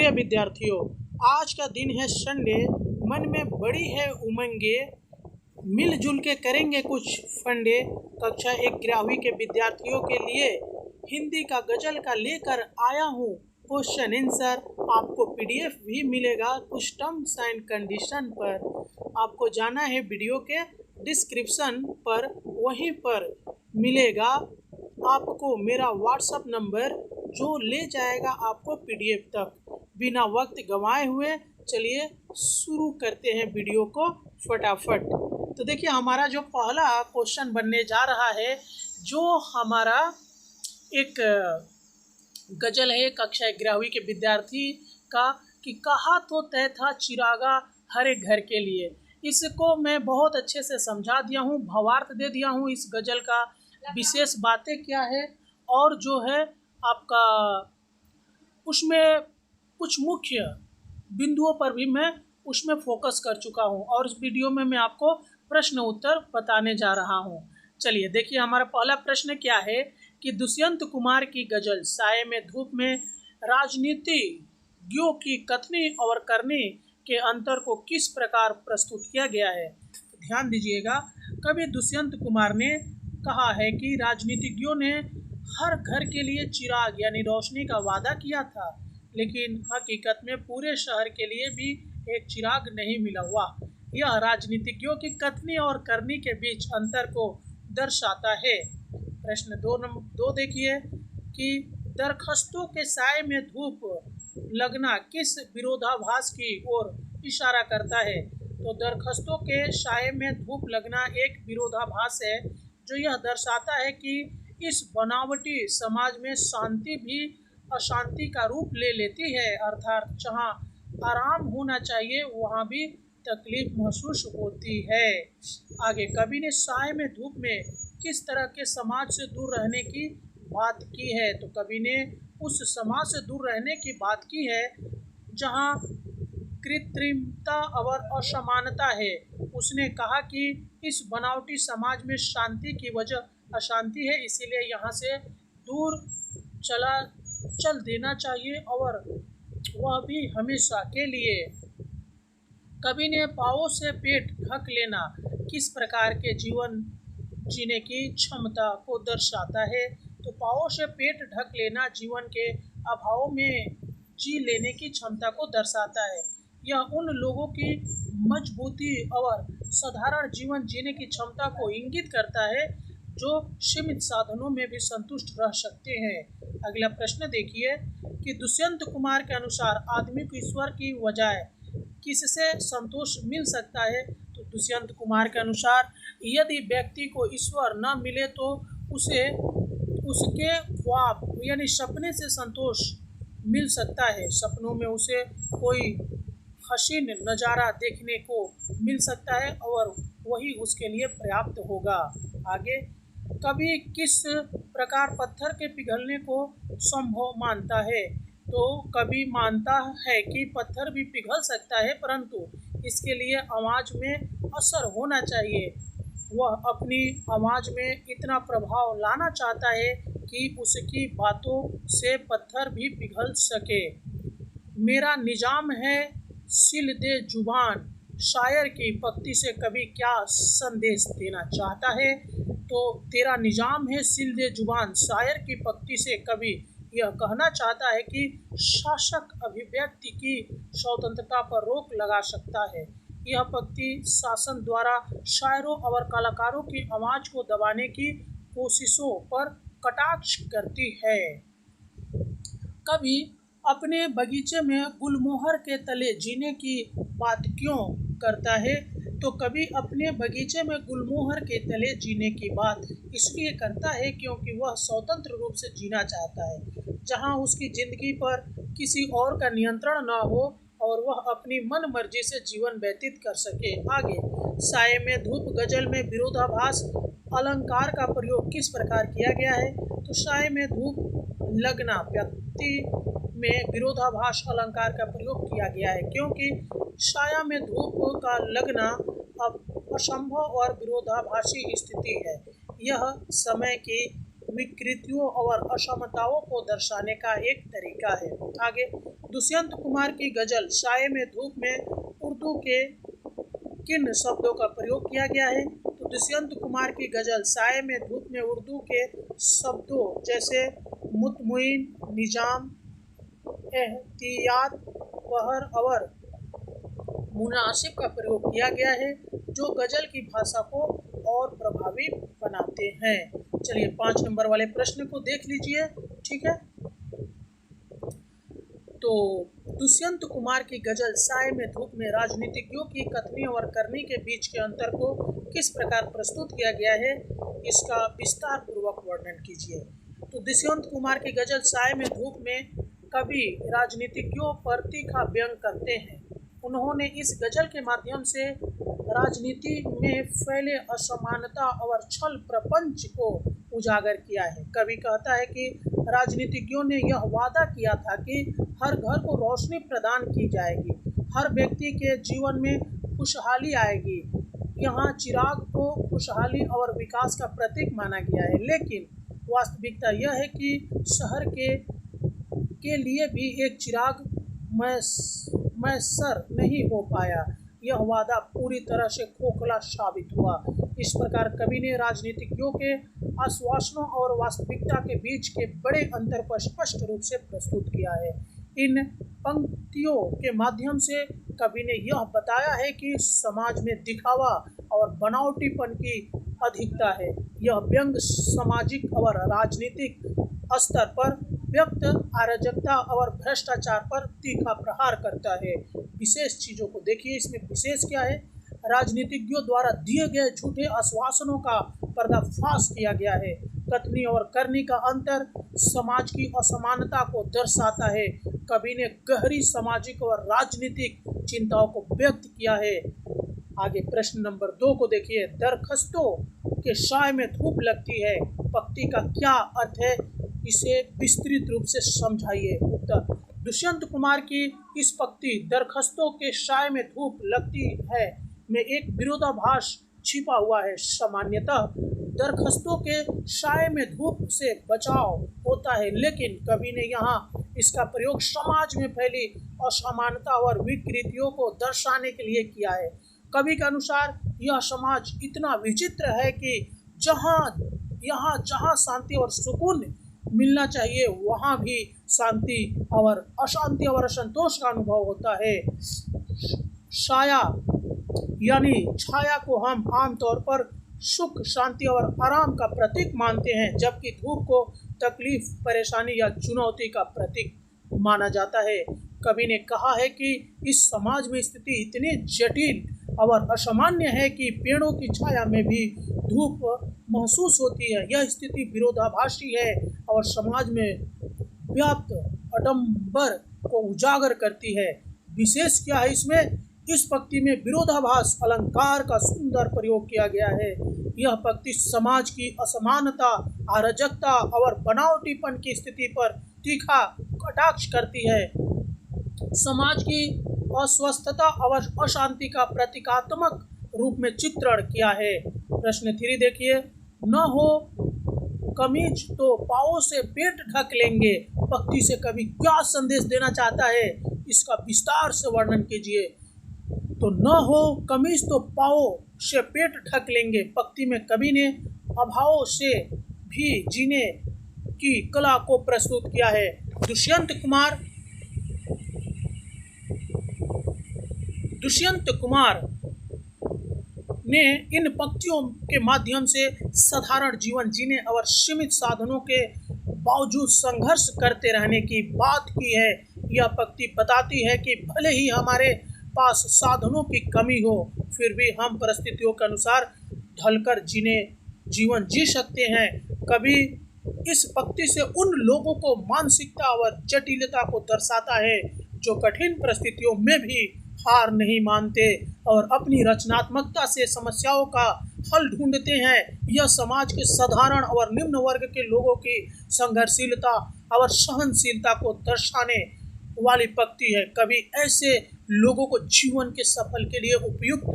प्रिय विद्यार्थियों, आज का दिन है संडे। मन में बड़ी है उमंगे, मिलजुल के करेंगे कुछ फंडे। कक्षा 11वीं के विद्यार्थियों के लिए हिंदी का गजल का लेकर आया हूँ क्वेश्चन आंसर। आपको पीडीएफ भी मिलेगा कुछ टर्म्स एंड कंडीशन पर। आपको जाना है वीडियो के डिस्क्रिप्शन पर, वहीं पर मिलेगा आपको मेरा व्हाट्सएप नंबर जो ले जाएगा आपको पीडीएफ तक। बिना वक्त गंवाए हुए चलिए शुरू करते हैं वीडियो को फटाफट। तो देखिए, हमारा जो पहला क्वेश्चन बनने जा रहा है, जो हमारा एक गजल है कक्षा 11वीं के विद्यार्थी का, कि कहा तो तय था चिरागा हर एक घर के लिए। इसको मैं बहुत अच्छे से समझा दिया हूँ, भावार्थ दे दिया हूँ इस गजल का, विशेष बातें क्या है, और जो है आपका उसमें कुछ मुख्य बिंदुओं पर भी मैं उसमें फोकस कर चुका हूँ, और इस वीडियो में मैं आपको प्रश्न उत्तर बताने जा रहा हूँ। चलिए देखिए, हमारा पहला प्रश्न क्या है कि दुष्यंत कुमार की गजल साये में धूप में राजनीतिज्ञों की कथनी और करनी के अंतर को किस प्रकार प्रस्तुत किया गया है। तो ध्यान दीजिएगा, कवि दुष्यंत कुमार ने कहा है कि राजनीतिज्ञों ने हर घर के लिए चिराग यानी रोशनी का वादा किया था, लेकिन हकीकत में पूरे शहर के लिए भी एक चिराग नहीं मिला हुआ। यह राजनीतिज्ञों की कथनी और करनी के बीच अंतर को दर्शाता है। प्रश्न 2 देखिए कि दरख्तों के साए में धूप लगना किस विरोधाभास की ओर इशारा करता है। तो दरख्तों के साए में धूप लगना एक विरोधाभास है जो यह दर्शाता है कि इस बनावटी समाज में शांति भी अशांति का रूप ले लेती है, अर्थात जहाँ आराम होना चाहिए वहाँ भी तकलीफ महसूस होती है। आगे, कवि ने साए में धूप में किस तरह के समाज से दूर रहने की बात की है। तो कवि ने उस समाज से दूर रहने की बात की है जहाँ कृत्रिमता और असमानता है। उसने कहा कि इस बनावटी समाज में शांति की वजह अशांति है, इसीलिए यहाँ से दूर चल देना चाहिए, और वह भी हमेशा के लिए। कवि ने पाँवों से पेट ढक लेना किस प्रकार के जीवन जीने की क्षमता को दर्शाता है। तो पाँवों से पेट ढक लेना जीवन के अभाव में जी लेने की क्षमता को दर्शाता है। यह उन लोगों की मजबूती और साधारण जीवन जीने की क्षमता को इंगित करता है जो सीमित साधनों में भी संतुष्ट रह सकते हैं। अगला प्रश्न देखिए कि दुष्यंत कुमार के अनुसार आदमी को ईश्वर की बजाय किससे संतोष मिल सकता है। तो दुष्यंत कुमार के अनुसार यदि व्यक्ति को ईश्वर न मिले तो उसे उसके ख्वाब यानी सपने से संतोष मिल सकता है। सपनों में उसे कोई हसीन नज़ारा देखने को मिल सकता है और वही उसके लिए पर्याप्त होगा। आगे, कवि किस प्रकार पत्थर के पिघलने को संभव मानता है। तो कवि मानता है कि पत्थर भी पिघल सकता है, परंतु इसके लिए आवाज़ में असर होना चाहिए। वह अपनी आवाज़ में इतना प्रभाव लाना चाहता है कि उसकी बातों से पत्थर भी पिघल सके। मेरा निजाम है सिल दे जुबान, शायर की पंक्ति से कवि क्या संदेश देना चाहता है। तो तेरा निजाम है सिल दे जुबान, शायर की पंक्ति से कवि यह कहना चाहता है कि शासक अभिव्यक्ति की स्वतंत्रता पर रोक लगा सकता है। यह पंक्ति शासन द्वारा शायरों और कलाकारों की आवाज़ को दबाने की कोशिशों पर कटाक्ष करती है। कवि अपने बगीचे में गुलमोहर के तले जीने की बात क्यों करता है। तो कवि अपने बगीचे में गुलमोहर के तले जीने की बात इसलिए करता है क्योंकि वह स्वतंत्र रूप से जीना चाहता है, जहां उसकी जिंदगी पर किसी और का नियंत्रण न हो और वह अपनी मन मर्जी से जीवन व्यतीत कर सके। आगे, साये में धूप गजल में विरोधाभास अलंकार का प्रयोग किस प्रकार किया गया है। तो साये में धूप लगना व्यक्ति में विरोधाभास अलंकार का प्रयोग किया गया है, क्योंकि साया में धूप का लगना असंभव और विरोधाभासी स्थिति है। यह समय की विकृतियों और असमताओं को दर्शाने का एक तरीका है। आगे, दुष्यंत कुमार की गजल साये में धूप में उर्दू के किन शब्दों का प्रयोग किया गया है? तो दुष्यंत कुमार की गजल साये में धूप में उर्दू के शब्दों जैसे मुतमुइन, निजाम, एहतियात, पहर और मुनासिब का प्रयोग किया गया है, जो गजल की भाषा को और प्रभावी बनाते हैं। चलिए 5 नंबर वाले प्रश्न को देख लीजिए। ठीक है, तो दुष्यंत कुमार की गजल साये में धूप में राजनीतिज्ञों की कथनी और करनी के बीच के अंतर को किस प्रकार प्रस्तुत किया गया है, इसका विस्तार पूर्वक वर्णन कीजिए। तो दुष्यंत कुमार की गजल साये में धूप में कवि राजनीतिज्ञों पर तीखा व्यंग करते हैं। उन्होंने इस गजल के माध्यम से राजनीति में फैले असमानता और छल प्रपंच को उजागर किया है। कवि कहता है कि राजनीतिज्ञों ने यह वादा किया था कि हर घर को रोशनी प्रदान की जाएगी, हर व्यक्ति के जीवन में खुशहाली आएगी। यहाँ चिराग को खुशहाली और विकास का प्रतीक माना गया है, लेकिन वास्तविकता यह है कि शहर के लिए भी एक चिराग मैसर नहीं हो पाया। यह वादा पूरी तरह से खोखला साबित हुआ। इस प्रकार कवि ने राजनीतिज्ञों के आश्वासनों और वास्तविकता के बीच के बड़े अंतर को स्पष्ट रूप से प्रस्तुत किया है। इन पंक्तियों के माध्यम से कवि ने यह बताया है कि समाज में दिखावा और बनावटीपन की अधिकता है। यह व्यंग सामाजिक और राजनीतिक स्तर पर व्यक्त अराजकता और भ्रष्टाचार पर तीखा प्रहार करता है। विशेष चीज़ों को देखिए, इसमें विशेष क्या है? राजनीतिज्ञों द्वारा दिए गए झूठे आश्वासनों का पर्दाफाश किया गया है। कथनी और करनी का अंतर समाज की असमानता को दर्शाता है। कवि ने गहरी सामाजिक और राजनीतिक चिंताओं को व्यक्त किया है। आगे प्रश्न नंबर 2 को देखिए। दरख्तों के साए में धूप लगती है, पंक्ति का क्या अर्थ है, इसे विस्तृत रूप से समझाइए। उत्तर, दुष्यंत कुमार की इस पंक्ति दरख्तों के साए में धूप लगती है में एक विरोधाभास छिपा हुआ है। सामान्यतः दरख्तों के साए में धूप से बचाव होता है, लेकिन कवि ने यहाँ इसका प्रयोग समाज में फैली असमानता और विकृतियों को दर्शाने के लिए किया है। कवि के अनुसार यह समाज इतना विचित्र है कि जहाँ शांति और सुकून मिलना चाहिए, वहाँ भी शांति और अशांति और असंतोष का अनुभव होता है। साया यानी छाया को हम आमतौर पर सुख, शांति और आराम का प्रतीक मानते हैं, जबकि धूप को तकलीफ, परेशानी या चुनौती का प्रतीक माना जाता है। कवि ने कहा है कि इस समाज में स्थिति इतनी जटिल और असामान्य है कि पेड़ों की छाया में भी धूप महसूस होती है। यह स्थिति विरोधाभासी है और समाज में व्याप्त आडंबर को उजागर करती है। विशेष क्या है इसमें? इस पंक्ति में विरोधाभास अलंकार का सुंदर प्रयोग किया गया है। यह पंक्ति समाज की असमानता, अराजकता और बनावटीपन की स्थिति पर तीखा कटाक्ष करती है। समाज की अस्वस्थता और अशांति का प्रतीकात्मक रूप में चित्रण किया है। प्रश्न 3 देखिए। न हो कमीज तो पाँव से पेट ढक लेंगे, पंक्ति से कवि क्या संदेश देना चाहता है, इसका विस्तार से वर्णन कीजिए। तो न हो कमीज तो पाँव से पेट ढक लेंगे, पंक्ति में कवि ने अभाव से भी जीने की कला को प्रस्तुत किया है। दुष्यंत कुमार ने इन पंक्तियों के माध्यम से साधारण जीवन जीने और सीमित साधनों के बावजूद संघर्ष करते रहने की बात की है। यह पंक्ति बताती है कि भले ही हमारे पास साधनों की कमी हो, फिर भी हम परिस्थितियों के अनुसार ढलकर जीवन जी सकते हैं। कवि इस पंक्ति से उन लोगों को मानसिकता और जटिलता को दर्शाता है जो कठिन परिस्थितियों में भी हार नहीं मानते और अपनी रचनात्मकता से समस्याओं का हल ढूंढते हैं। यह समाज के साधारण और निम्न वर्ग के लोगों की संघर्षशीलता और सहनशीलता को दर्शाने वाली पंक्ति है। कवि ऐसे लोगों को जीवन के सफल के लिए उपयुक्त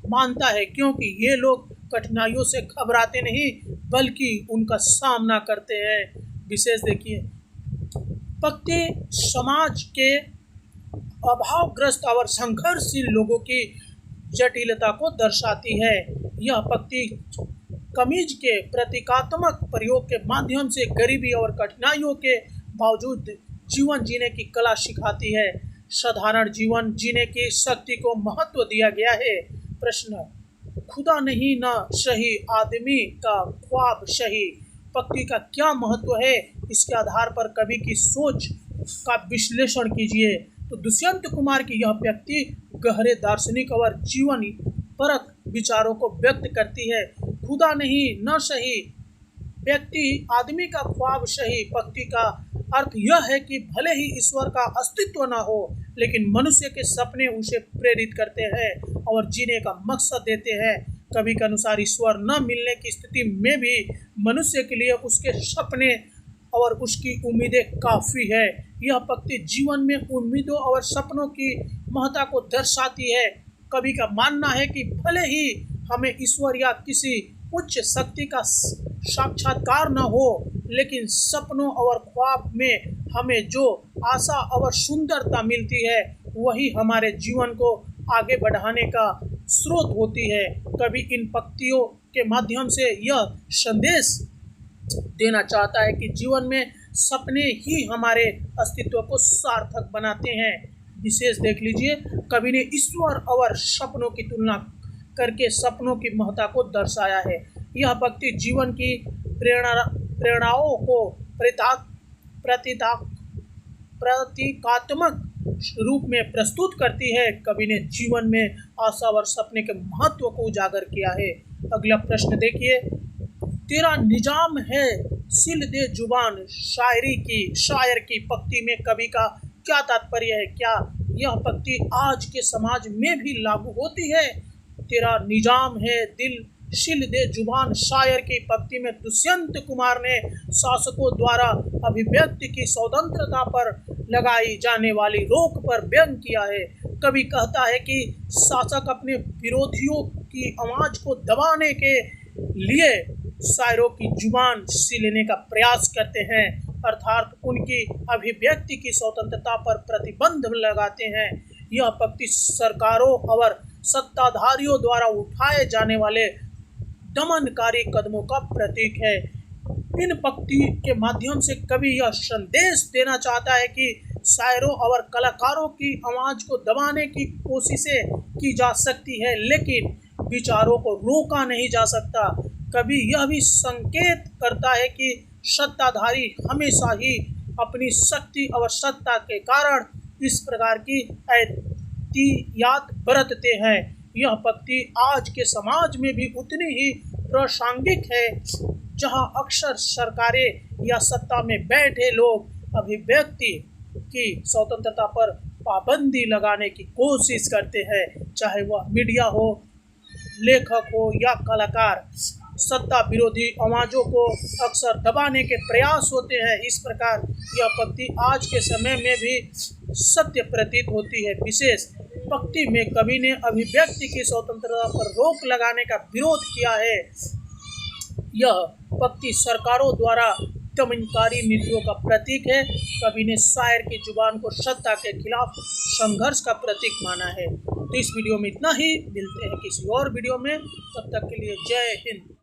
मानता है, क्योंकि ये लोग कठिनाइयों से घबराते नहीं बल्कि उनका सामना करते हैं। विशेष देखिए, पंक्ति समाज के अभावग्रस्त और संघर्षशील लोगों की जटिलता को दर्शाती है। यह पंक्ति कमीज के प्रतीकात्मक प्रयोग के माध्यम से गरीबी और कठिनाइयों के बावजूद जीवन जीने की कला सिखाती है। साधारण जीवन जीने की शक्ति को महत्व दिया गया है। प्रश्न, खुदा नहीं ना सही, आदमी का ख्वाब सही, पंक्ति का क्या महत्व है? इसके आधार पर कवि की सोच का विश्लेषण कीजिए। तो दुष्यंत कुमार की यह व्यक्ति गहरे दार्शनिक और जीवन परक विचारों को व्यक्त करती है। खुदा नहीं न सही, व्यक्ति आदमी का ख्वाब सही। पंक्ति का अर्थ यह है कि भले ही ईश्वर का अस्तित्व न हो, लेकिन मनुष्य के सपने उसे प्रेरित करते हैं और जीने का मकसद देते हैं। कवि के अनुसार ईश्वर न मिलने की स्थिति में भी मनुष्य के लिए उसके सपने और उसकी उम्मीदें काफ़ी है। यह पंक्ति जीवन में उम्मीदों और सपनों की महत्ता को दर्शाती है। कवि का मानना है कि भले ही हमें ईश्वर या किसी उच्च शक्ति का साक्षात्कार न हो, लेकिन सपनों और ख्वाब में हमें जो आशा और सुंदरता मिलती है वही हमारे जीवन को आगे बढ़ाने का स्रोत होती है। कवि इन पंक्तियों के माध्यम से यह संदेश देना चाहता है कि जीवन में सपने ही हमारे अस्तित्व को सार्थक बनाते हैं। विशेष देख लीजिए, कवि ने ईश्वर और सपनों की तुलना करके सपनों की महत्ता को दर्शाया है। यह पंक्ति जीवन की प्रेरणाओं को प्रतीकात्मक रूप में प्रस्तुत करती है। कवि ने जीवन में आशा और सपने के महत्व को उजागर किया है। अगला प्रश्न देखिए, तेरा निजाम है सिल दे जुबान, शायर की पंक्ति में कवि का क्या तात्पर्य है? क्या यह पंक्ति आज के समाज में भी लागू होती है? तेरा निजाम है दिल सिल दे जुबान, शायर की पंक्ति में दुष्यंत कुमार ने शासकों द्वारा अभिव्यक्ति की स्वतंत्रता पर लगाई जाने वाली रोक पर व्यंग किया है। कवि कहता है कि शासक अपने विरोधियों की आवाज को दबाने के लिए शायरों की जुबान सीलने का प्रयास करते हैं, अर्थात उनकी अभिव्यक्ति की स्वतंत्रता पर प्रतिबंध लगाते हैं। यह पंक्ति सरकारों और सत्ताधारियों द्वारा उठाए जाने वाले दमनकारी कदमों का प्रतीक है। इन पंक्ति के माध्यम से कवि यह संदेश देना चाहता है कि शायरों और कलाकारों की आवाज को दबाने की कोशिशें की जा सकती है, लेकिन विचारों को रोका नहीं जा सकता। कवि यह भी संकेत करता है कि सत्ताधारी हमेशा ही अपनी शक्ति और सत्ता के कारण इस प्रकार की एहतियात बरतते हैं। यह पंक्ति आज के समाज में भी उतनी ही प्रासंगिक है, जहां अक्सर सरकारें या सत्ता में बैठे लोग अभिव्यक्ति की स्वतंत्रता पर पाबंदी लगाने की कोशिश करते हैं, चाहे वह मीडिया हो, लेखक हो या कलाकार। सत्ता विरोधी आवाज़ों को अक्सर दबाने के प्रयास होते हैं। इस प्रकार यह पंक्ति आज के समय में भी सत्य प्रतीत होती है। विशेष पंक्ति में कवि ने अभिव्यक्ति की स्वतंत्रता पर रोक लगाने का विरोध किया है। यह पंक्ति सरकारों द्वारा दमनकारी नीतियों का प्रतीक है। कवि ने शायर की जुबान को सत्ता के खिलाफ संघर्ष का प्रतीक माना है। तो इस वीडियो में इतना ही, मिलते हैं किसी और वीडियो में, तब तक के लिए जय हिंद।